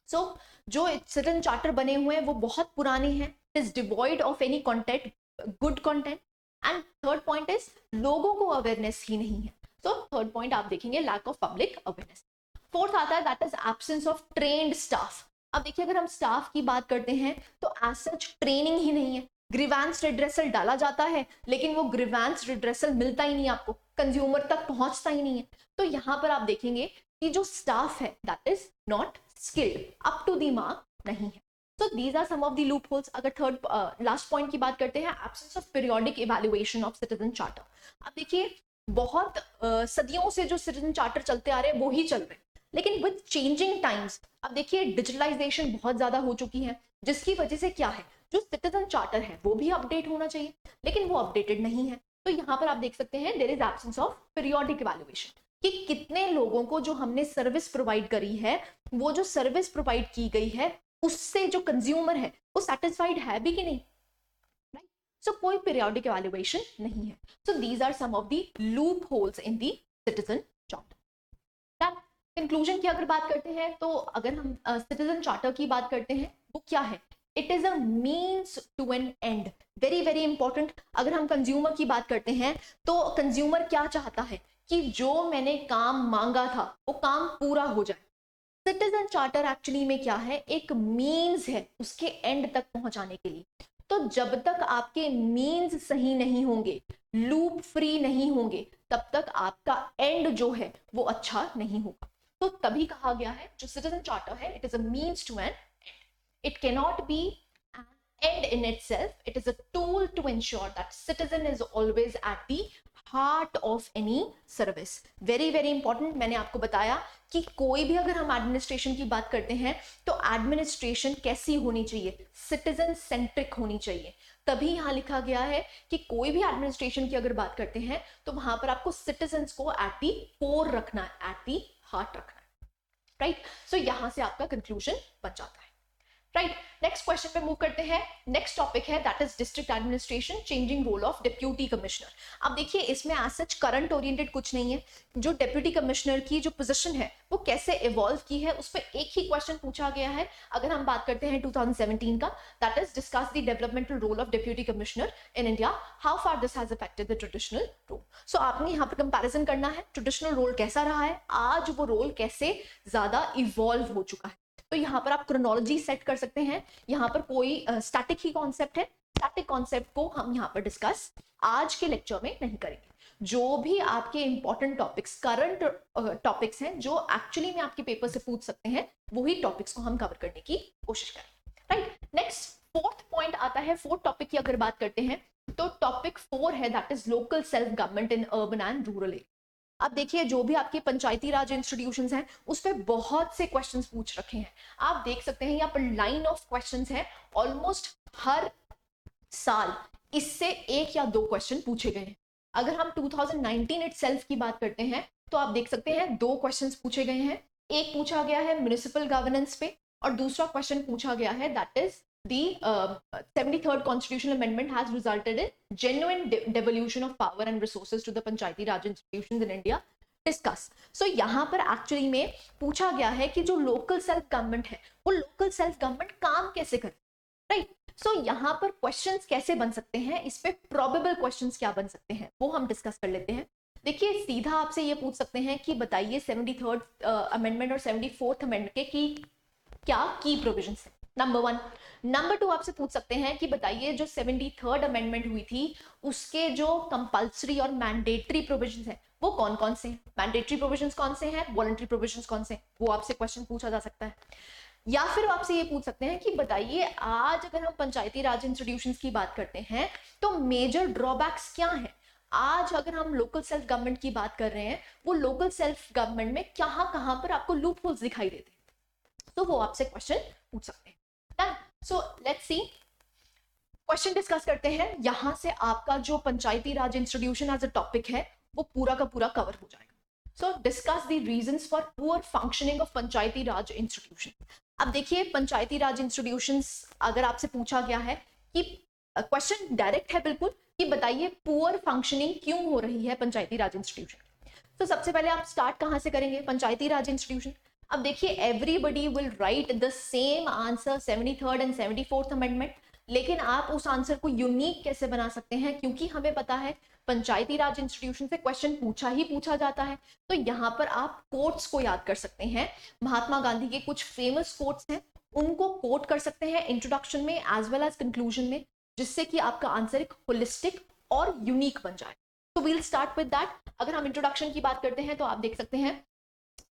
सो जो सिटीजन चार्टर बने हुए हैं वो बहुत पुराने हैं, it is devoid of any content, good content. And third point is, लोगों को अवेयरनेस ही नहीं है। तो थर्ड पॉइंट आप देखेंगे, lack of public awareness. Fourth आता है that is absence of trained staff. अब देखिए, अगर हम स्टाफ की बात करते हैं तो एज सच ट्रेनिंग ही नहीं है। ग्रीवांस रिड्रेसल डाला जाता है, लेकिन वो ग्रीवांस रिड्रेसल मिलता ही नहीं, आपको कंज्यूमर तक पहुंचता ही नहीं है। तो यहाँ पर आप देखेंगे कि जो स्टाफ है that is not skilled, up to the mark नहीं है। So these are some of the loopholes. अगर थर्ड लास्ट पॉइंट की बात करते हैं, absence of periodic evaluation of citizen charter। अब देखिए, बहुत सदियों से जो सिटीजन चार्टर चलते आ रहे हैं वो ही चल रहे हैं, लेकिन विद चेंजिंग टाइम्स अब देखिए डिजिटलाइजेशन बहुत ज्यादा हो चुकी है, जिसकी वजह से क्या है, जो सिटीजन चार्टर है वो भी अपडेट होना चाहिए, लेकिन वो अपडेटेड नहीं है। तो यहाँ पर आप देख सकते हैं there is absence of periodic evaluation, कि कितने लोगों को जो हमने सर्विस प्रोवाइड करी है, वो जो सर्विस प्रोवाइड की गई है उससे जो कंज्यूमर है वो सेटिस्फाइड है भी कि नहीं, राइट। सो कोई पीरियोडिक इवैल्यूएशन नहीं है। So these are some of the loopholes in the citizen charter. Conclusion की अगर बात करते हैं तो अगर हम सिटीजन चार्टर की बात करते हैं वो क्या है, it is a means to an end, very very important. अगर हम कंज्यूमर की बात करते हैं तो कंज्यूमर क्या चाहता है कि जो मैंने काम मांगा था वो काम पूरा हो जाए। सिटीजन चार्टर एक्चुअली में क्या है, एक मीन्स है उसके एंड तक पहुंचाने के लिए। तो जब तक आपके मीन्स सही नहीं होंगे, लूप फ्री नहीं होंगे, तब तक आपका एंड जो है वो अच्छा नहीं होगा। तो तभी कहा गया है जो सिटीजन चार्टर है it is a means to an end, it cannot be an end in itself, it is a tool to ensure that citizen is always at the heart of any service। very very important, मैंने आपको बताया कि कोई भी अगर हम administration की बात करते हैं तो एडमिनिस्ट्रेशन कैसी होनी चाहिए, सिटीजन सेंट्रिक होनी चाहिए। तभी यहाँ लिखा गया है कि कोई भी एडमिनिस्ट्रेशन की अगर बात करते हैं तो वहां पर आपको सिटीजन्स को एट दी कोर रखना है, एट दी हार्ट रखना है, राइट। सो यहां से आपका कंक्लूजन बन जाता है, राइट। नेक्स्ट क्वेश्चन पे मूव करते हैं। नेक्स्ट टॉपिक है that is district administration, changing role of deputy commissioner. अब देखिए इसमें एज सच करंट ओरिएंटेड कुछ नहीं है, जो डिप्यूटी कमिश्नर की जो पोजीशन है वो कैसे इवॉल्व की है उस पर एक ही क्वेश्चन पूछा गया है। अगर हम बात करते हैं 2017 का, that is discuss the developmental role of deputy commissioner in India, how far this has affected the traditional role. So आपने यहाँ पर कंपैरिजन करना है ट्रेडिशनल रोल कैसा रहा है, आज वो रोल कैसे ज्यादा इवॉल्व हो चुका है। तो यहाँ पर आप क्रोनोलॉजी सेट कर सकते हैं, यहाँ पर कोई स्टैटिक ही कॉन्सेप्ट है, स्टैटिक कॉन्सेप्ट को हम यहाँ पर डिस्कस आज के लेक्चर में नहीं करेंगे। जो भी आपके इंपॉर्टेंट टॉपिक्स, करंट टॉपिक्स हैं जो एक्चुअली में आपके पेपर से पूछ सकते हैं, वही टॉपिक्स को हम कवर करने की कोशिश करें, राइट। नेक्स्ट फोर्थ पॉइंट आता है, फोर्थ टॉपिक की अगर बात करते हैं तो टॉपिक 4 है that is local self government in urban and rural area. अब देखिए जो भी आपके पंचायती राज इंस्टीट्यूशंस हैं उस पर बहुत से क्वेश्चंस पूछ रखे हैं, आप देख सकते हैं यहाँ पर लाइन ऑफ क्वेश्चंस है, ऑलमोस्ट हर साल इससे एक या दो क्वेश्चन पूछे गए हैं। अगर हम 2019 इटसेल्फ की बात करते हैं तो आप देख सकते हैं 2 क्वेश्चंस पूछे गए हैं, एक पूछा गया है म्युनिसिपल गवर्नेंस पे और दूसरा क्वेश्चन पूछा गया है that is the 73rd constitutional amendment has resulted in genuine devolution of power and resources to the panchayati raj institutions in India, discuss। so यहाँ पर एक्चुअली में पूछा गया है कि जो लोकल सेल्फ गवर्नमेंट है वो लोकल सेल्फ गवर्नमेंट काम कैसे करे, राइट। सो यहाँ पर क्वेश्चंस कैसे बन सकते हैं, इस पे प्रोबेबल क्वेश्चंस क्या बन सकते हैं वो हम डिस्कस कर लेते हैं। देखिए सीधा आपसे ये पूछ सकते हैं कि बताइए 73rd अमेंडमेंट और 74th अमेंडमेंट के की क्या की प्रोविजंस है, नंबर 1। नंबर 2 आपसे पूछ सकते हैं कि बताइए जो 73rd अमेंडमेंट हुई थी उसके जो कंपल्सरी और मैंडेटरी प्रोविजंस हैं वो कौन कौन से हैं, मैंडेटरी प्रोविजंस कौन से हैं, वॉलंटरी प्रोविजंस कौन से हैं, वो आपसे क्वेश्चन पूछा जा सकता है। या फिर आपसे ये पूछ सकते हैं कि बताइए आज अगर हम पंचायती राज इंस्टीट्यूशंस की बात करते हैं तो मेजर ड्रॉबैक्स क्या हैं, आज अगर हम लोकल सेल्फ गवर्नमेंट की बात कर रहे हैं वो लोकल सेल्फ गवर्नमेंट में कहां पर आपको लूप होल्स दिखाई देते हैं, तो वो आपसे क्वेश्चन पूछ सकते हैं। So let's see, question discuss करते हैं। यहां से आपका जो पंचायती राज इंस्टीट्यूशन एज अ टॉपिक है वो पूरा का पूरा कवर हो जाएगा। सो discuss the reasons for poor functioning of Panchayati Raj institution. अब देखिए पंचायती राज इंस्टीट्यूशंस अगर आपसे पूछा गया है कि क्वेश्चन डायरेक्ट है बिल्कुल कि बताइए पुअर फंक्शनिंग क्यों हो रही है पंचायती राज इंस्टीट्यूशन। तो सबसे पहले आप स्टार्ट कहां से करेंगे, पंचायती राज इंस्टीट्यूशन। अब देखिए everybody will write the same answer 73rd and 74th amendment, लेकिन आप उस आंसर को यूनिक कैसे बना सकते हैं, क्योंकि हमें पता है पंचायती राज इंस्टीट्यूशन से क्वेश्चन पूछा जाता है। तो यहाँ पर आप कोट्स को याद कर सकते हैं, महात्मा गांधी के कुछ फेमस कोट्स हैं उनको कोट कर सकते हैं इंट्रोडक्शन में एज वेल एज कंक्लूजन में, जिससे कि आपका आंसर एक होलिस्टिक और यूनिक बन जाए। तो वील स्टार्ट विद दैट। अगर हम इंट्रोडक्शन की बात करते हैं तो आप देख सकते हैं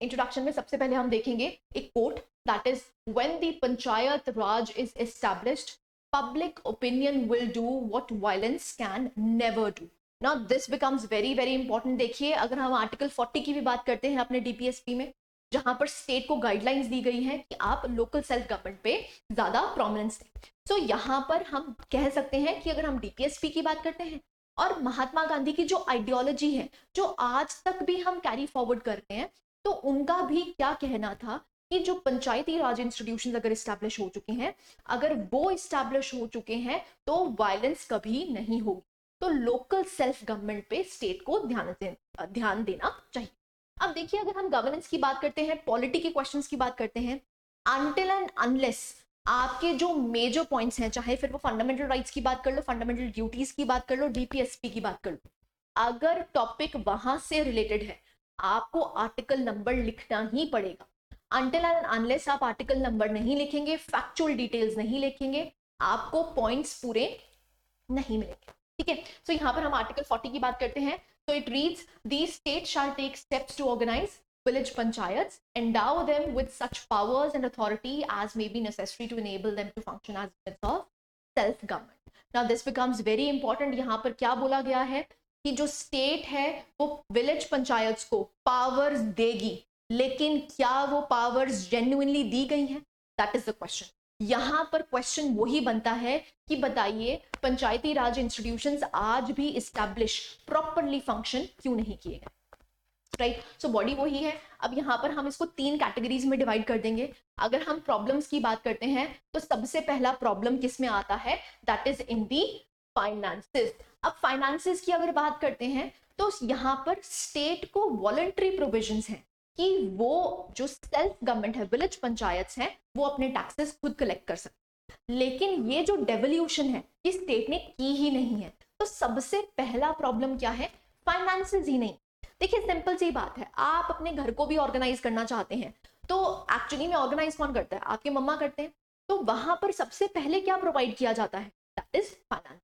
इंट्रोडक्शन में सबसे पहले हम देखेंगे एक coat that is when the panchayat Raj is established public opinion will do what violence can never do. Now this becomes very very important. देखिए अगर हम आर्टिकल 40 की भी बात करते हैं अपने डीपीएसपी में, जहां पर स्टेट को गाइडलाइंस दी गई है कि आप लोकल सेल्फ गवर्नमेंट पे ज्यादा प्रोमिनेंस दें। सो यहाँ पर हम कह सकते हैं कि अगर हम डीपीएसपी की बात करते हैं और महात्मा गांधी की जो आइडियोलॉजी है जो आज तक भी हम कैरी फॉरवर्ड करते हैं, तो उनका भी क्या कहना था कि जो पंचायती राज इंस्टीट्यूशन अगर इस्टेब्लिश हो चुके हैं, अगर वो इस्टेब्लिश हो चुके हैं तो वायलेंस कभी नहीं होगी। तो लोकल सेल्फ गवर्नमेंट पे स्टेट को ध्यान देना चाहिए। अब देखिए अगर हम गवर्नेंस की बात करते हैं, पॉलिटी के क्वेश्चंस की बात करते हैं, अनटिल एंड अनलेस आपके जो मेजर पॉइंट्स हैं, चाहे फिर वो फंडामेंटल राइट्स की बात कर लो, फंडामेंटल ड्यूटीज की बात कर लो, डीपीएसपी की बात कर लो, अगर टॉपिक वहां से रिलेटेड है आपको आर्टिकल नंबर लिखना ही पड़ेगा। अनटिल एंड अनलेस आप आर्टिकल नंबर नहीं लिखेंगे, फैक्चुअल डिटेल्स नहीं लिखेंगे, आपको पॉइंट्स पूरे नहीं मिलेंगे। ठीक है, सो यहाँ पर हम आर्टिकल 40 की बात करते हैं। So it reads, these states shall take steps to organize village panchayats, endow them with such powers and authority as may be necessary to enable them to function as units of self-government. Now this becomes very important. यहाँ पर क्या बोला गया है कि जो state है वो विलेज पंचायत्स को पावर्स देगी, लेकिन क्या वो पावर्स जेन्युइनली दी गई हैं? That is the question. यहां पर क्वेश्चन वही बनता है कि बताइए पंचायती राज इंस्टीट्यूशंस आज भी इस्टेब्लिश प्रॉपरली फंक्शन क्यों नहीं किए गए? राइट, सो बॉडी वही है। अब यहाँ पर हम इसको 3 कैटेगरीज में डिवाइड कर देंगे। अगर हम प्रॉब्लम्स की बात करते हैं तो सबसे पहला प्रॉब्लम किस में आता है? That is in the finances. अब फाइनेंसेस की अगर बात करते हैं तो यहाँ पर स्टेट को वॉलंटरी प्रोविजंस हैं कि वो जो सेल्फ गवर्नमेंट है, विलेज पंचायत्स हैं, वो अपने टैक्सेस खुद कलेक्ट कर सकते। लेकिन ये जो डेवोल्यूशन है ये स्टेट ने की ही नहीं है। तो सबसे पहला प्रॉब्लम क्या है? फाइनेंसेस ही नहीं। देखिए सिंपल सी बात है, आप अपने घर को भी ऑर्गेनाइज करना चाहते हैं तो एक्चुअली में ऑर्गेनाइज कौन करता है? आपके मम्मा करते हैं। तो वहां पर सबसे पहले क्या प्रोवाइड किया जाता है? That is finance.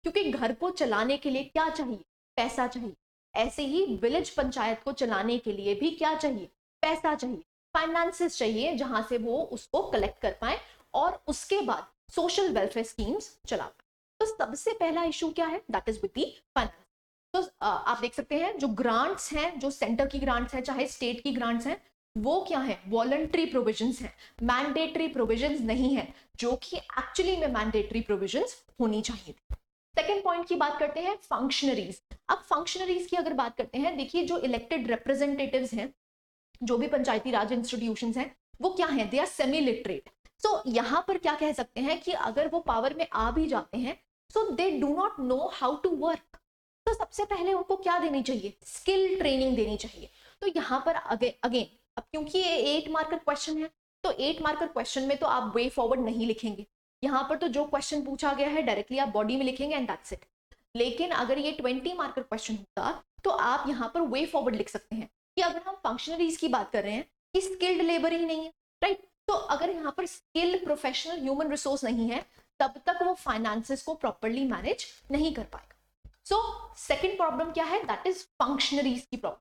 क्योंकि घर को चलाने के लिए क्या चाहिए? पैसा चाहिए। ऐसे ही विलेज पंचायत को चलाने के लिए भी क्या चाहिए? पैसा चाहिए, फाइनेंसेस चाहिए, जहां से वो उसको कलेक्ट कर पाए और उसके बाद सोशल वेलफेयर स्कीम्स चला पाए। तो सबसे पहला इशू क्या है? That is with the finance. तो आप देख सकते हैं जो ग्रांट्स हैं, जो सेंटर की ग्रांट्स हैं चाहे स्टेट की ग्रांट्स हैं, वो क्या है? वॉलंटरी प्रोविजंस हैं, मैंडेटरी प्रोविजंस नहीं है, जो कि एक्चुअली में मैंडेटरी प्रोविजंस होनी चाहिए थी। सेकेंड पॉइंट की बात करते हैं, फंक्शनरीज। अब फंक्शनरीज की अगर बात करते हैं, देखिए जो इलेक्टेड रिप्रेजेंटेटिव्स हैं, जो भी पंचायती राज इंस्टीट्यूशंस हैं, वो क्या है? They are semi literate. So यहाँ पर क्या कह सकते हैं कि अगर वो पावर में आ भी जाते हैं so they do not know how to work. तो सबसे पहले उनको क्या देनी चाहिए? स्किल ट्रेनिंग देनी चाहिए। तो यहाँ पर अगेन अब क्योंकि ये 8 मार्कर क्वेश्चन है, तो 8 मार्कर क्वेश्चन में तो आप वे फॉरवर्ड नहीं लिखेंगे। यहाँ पर तो जो क्वेश्चन पूछा गया है डायरेक्टली आप बॉडी में लिखेंगे एंड दैट्स इट। लेकिन अगर ये 20 मार्कर क्वेश्चन होता तो आप यहाँ पर वे फॉरवर्ड लिख सकते हैं कि अगर हम फंक्शनरीज की बात कर रहे हैं कि स्किल्ड लेबर ही नहीं है, राइट? तो अगर यहाँ पर स्किल्ड प्रोफेशनल ह्यूमन रिसोर्स नहीं है तब तक वो फाइनेंसेस को प्रॉपरली मैनेज नहीं कर पाएगा। सो सेकेंड प्रॉब्लम क्या है? दैट इज फंक्शनरीज की प्रॉब्लम।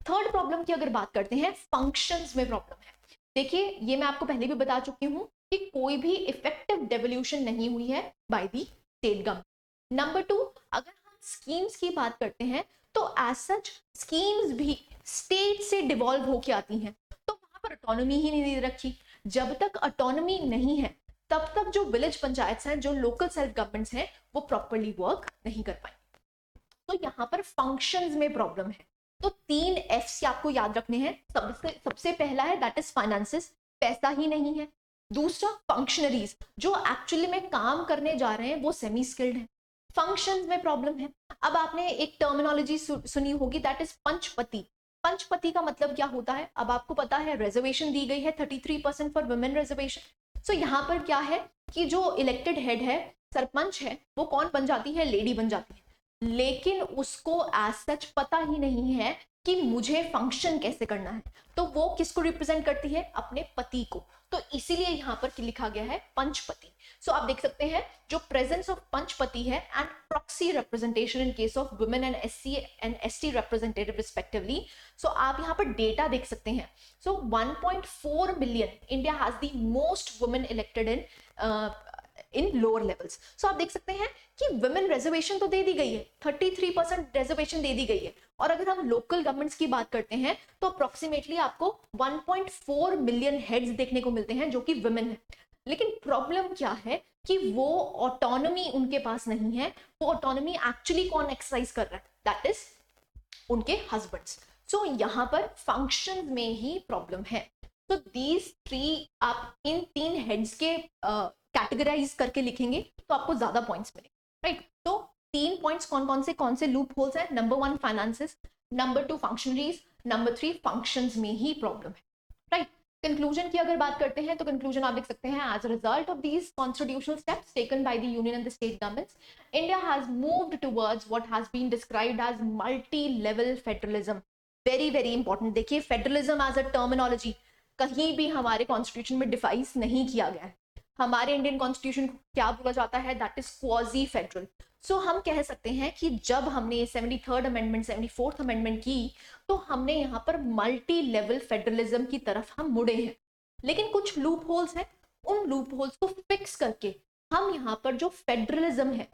थर्ड प्रॉब्लम की अगर बात करते हैं, फंक्शंस में प्रॉब्लम है। देखिए ये मैं आपको पहले भी बता चुकी हूँ कि कोई भी इफेक्टिव डेवोल्यूशन नहीं हुई है by the state government. Number 2, अगर हम स्कीम्स की बात करते हैं तो एज सच स्कीम्स भी स्टेट से डिवॉल्व होके आती हैं, तो वहां पर ऑटोनॉमी ही नहीं दे रखी। जब तक ऑटोनॉमी नहीं है तब तक जो विलेज पंचायत हैं, जो लोकल सेल्फ गवर्नमेंट्स हैं, वो प्रॉपरली वर्क नहीं कर पाएंगे। तो यहाँ पर फंक्शंस में प्रॉब्लम है। तो 3 एफ आपको याद रखने हैं। सबसे पहला है दैट इज फाइनेंसेस, पैसा ही नहीं है। दूसरा फंक्शनरीज, जो एक्चुअली में काम करने जा रहे हैं वो सेमी स्किल्ड है। फंक्शंस में प्रॉब्लम है। अब आपने एक टर्मिनोलॉजी सुनी होगी दैट इज पंचपति। पंचपति का मतलब क्या होता है? अब आपको पता है रिजर्वेशन दी गई है 33% फॉर वुमेन रिजर्वेशन। सो यहाँ पर क्या है कि जो इलेक्टेड हेड है, सरपंच है, वो कौन बन जाती है? लेडी बन जाती है। लेकिन उसको एज सच पता ही नहीं है कि मुझे फंक्शन कैसे करना है। तो वो किसको रिप्रेजेंट करती है? अपने पति को। तो इसीलिए यहाँ पर लिखा गया है पंचपति। सो आप देख सकते हैं जो प्रेजेंस ऑफ पंचपति है and proxy representation in case of women and SC and ST representative respectively. So आप यहाँ पर डेटा देख सकते हैं। So 1.4 million, India has the most women elected in in lower levels. So आप देख सकते हैं कि वुमेन रिजर्वेशन तो दे दी गई है, 33% रिजर्वेशन दे दी गई है, और अगर हम लोकल गवर्नमेंट्स की बात करते हैं तो अप्रोक्सीमेटली आपको 1.4 मिलियन हेड्स देखने को मिलते हैं जो कि वुमेन है। लेकिन प्रॉब्लम क्या है कि वो ऑटोनॉमी उनके पास नहीं है। वो ऑटोनॉमी एक्चुअली कौन एक्सरसाइज कर रहा है? दैट इज उनके हस्बैंड्स। सो यहाँ पर फंक्शन में ही प्रॉब्लम है। तो दीज थ्री आप इन 3 हेड्स के कैटेगराइज करके लिखेंगे तो आपको ज्यादा पॉइंट्स मिलेंगे, राइट? तो 3 पॉइंट्स कौन से लूप होल्स हैं? Number 1 finances, number 2 functionaries, number 3 functions में ही प्रॉब्लम है, राइट? कंक्लूजन की अगर बात करते हैं तो कंक्लूजन आप देख सकते हैं, as a result of these constitutional steps taken by the union and the state governments, India has moved towards what has been described as multi level federalism. Very very important, देखिए federalism as a terminology कहीं भी हमारे constitution में defies नहीं किया गया है। हमारे इंडियन कॉन्स्टिट्यूशन को क्या बोला जाता है? That is quasi federal. So हम कह सकते हैं कि जब हमने 73rd अमेंडमेंट 74th अमेंडमेंट की तो हमने यहाँ पर मल्टी लेवल फेडरलिज्म की तरफ हम मुड़े हैं। लेकिन कुछ लूप होल्स हैं, उन लूप होल्स को फिक्स करके हम यहाँ पर जो फेडरलिज्म है,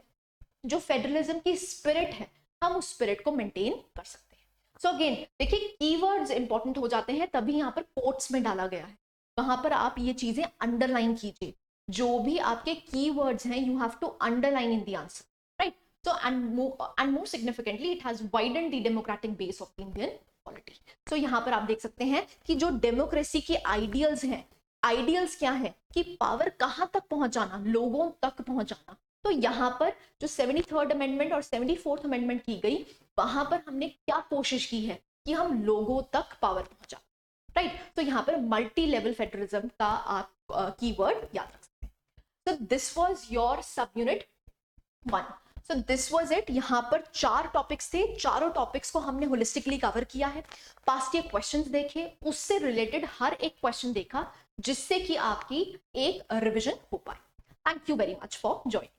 जो फेडरलिज्म की स्पिरिट है, हम उस स्पिरिट को मेंटेन कर सकते हैं। सो अगेन देखिए कीवर्ड्स इंपॉर्टेंट हो जाते हैं, तभी यहाँ पर कोट्स में डाला गया है। वहां पर आप ये चीजें अंडरलाइन कीजिए, जो भी आपके कीवर्ड्स हैं you have to underline in the answer, right? So and more significantly it has widened the democratic base of Indian polity. So यहाँ पर आप देख सकते हैं कि जो डेमोक्रेसी के आइडियल्स हैं, आइडियल्स क्या है कि पावर कहाँ तक पहुंचाना, लोगों तक पहुंचाना। तो यहाँ पर जो 73rd अमेंडमेंट और 74th अमेंडमेंट की गई, वहां पर हमने क्या कोशिश की है कि हम लोगों तक पावर पहुंचा, राइट? तो यहाँ पर मल्टी लेवल फेडरलिज्म का आप कीवर्ड याद रख सकते हैं। So this was your subunit 1. So this was it. यहाँ पर 4 टॉपिक्स थे, चारों टॉपिक्स को हमने होलिस्टिकली कवर किया है। पास्ट के क्वेश्चंस देखे, उससे रिलेटेड हर एक क्वेश्चन देखा, जिससे कि आपकी एक रिवीजन हो पाए। Thank you very much for joining.